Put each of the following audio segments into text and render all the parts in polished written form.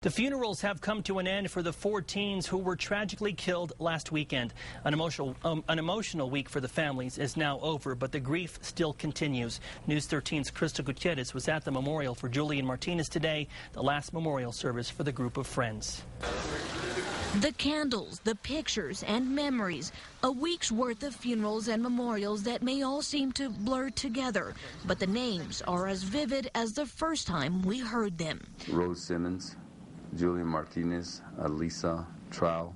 The funerals have come to an end for the 4 teens who were tragically killed last weekend. An emotional week for the families is now over, but the grief still continues. News 13's Crystal Gutierrez was at the memorial for Julian Martinez today, the last memorial service for the group of friends. The candles, the pictures, and memories. A week's worth of funerals and memorials that may all seem to blur together, but the names are as vivid as the first time we heard them. Rose Simmons, Julian Martinez, Alisa Trow,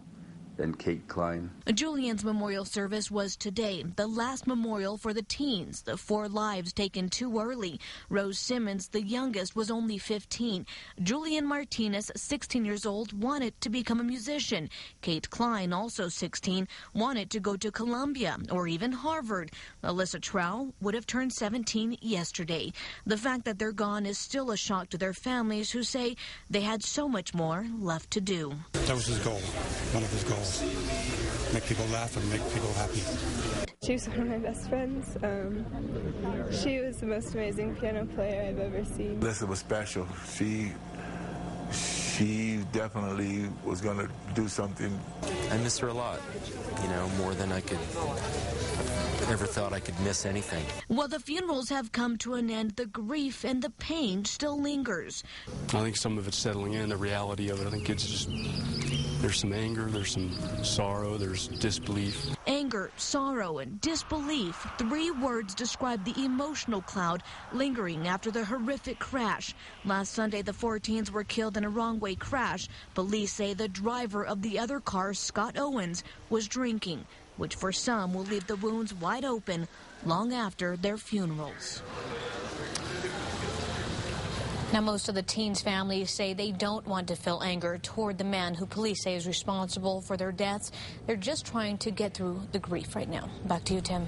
and Kate Klein. Julian's memorial service was today, the last memorial for the teens, the 4 lives taken too early. Rose Simmons, the youngest, was only 15. Julian Martinez, 16 years old, wanted to become a musician. Kate Klein, also 16, wanted to go to Columbia or even Harvard. Alisa Trow would have turned 17 yesterday. The fact that they're gone is still a shock to their families, who say they had so much more left to do. That was his goal, one of his goals. Make people laugh and make people happy. She was one of my best friends. She was the most amazing piano player I've ever seen. Alyssa was special. She definitely was going to do something. I miss her a lot, more than I could ever thought I could miss anything. While the funerals have come to an end, the grief and the pain still lingers. I think some of it's settling in, the reality of it. I think it's just, there's some anger, there's some sorrow, there's disbelief. Anger, sorrow, and disbelief. 3 words describe the emotional cloud lingering after the horrific crash. Last Sunday, the 4 teens were killed in a wrong-way crash. Police say the driver of the other car, Scott Owens, was drinking, which for some will leave the wounds wide open long after their funerals. Now, most of the teens' families say they don't want to feel anger toward the man who police say is responsible for their deaths. They're just trying to get through the grief right now. Back to you, Tim.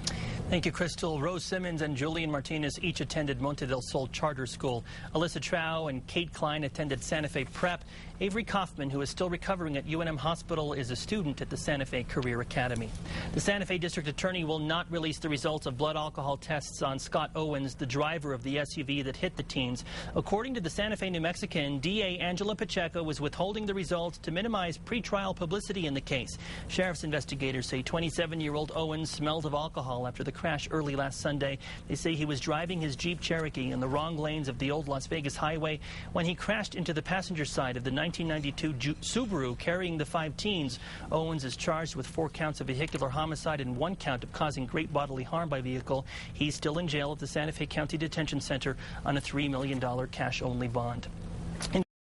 Thank you, Crystal. Rose Simmons and Julian Martinez each attended Monte del Sol Charter School. Alisa Trow and Kate Klein attended Santa Fe Prep. Avery Kaufman, who is still recovering at UNM Hospital, is a student at the Santa Fe Career Academy. The Santa Fe District Attorney will not release the results of blood alcohol tests on Scott Owens, the driver of the SUV that hit the teens. According to the Santa Fe New Mexican, DA Angela Pacheco was withholding the results to minimize pretrial publicity in the case. Sheriff's investigators say 27-year-old Owens smelled of alcohol after the crash early last Sunday. They say he was driving his Jeep Cherokee in the wrong lanes of the old Las Vegas highway when he crashed into the passenger side of the 1992 Subaru carrying the 5 teens. Owens is charged with 4 counts of vehicular homicide and 1 count of causing great bodily harm by vehicle. He's still in jail at the Santa Fe County Detention Center on a $3 million cash-only bond.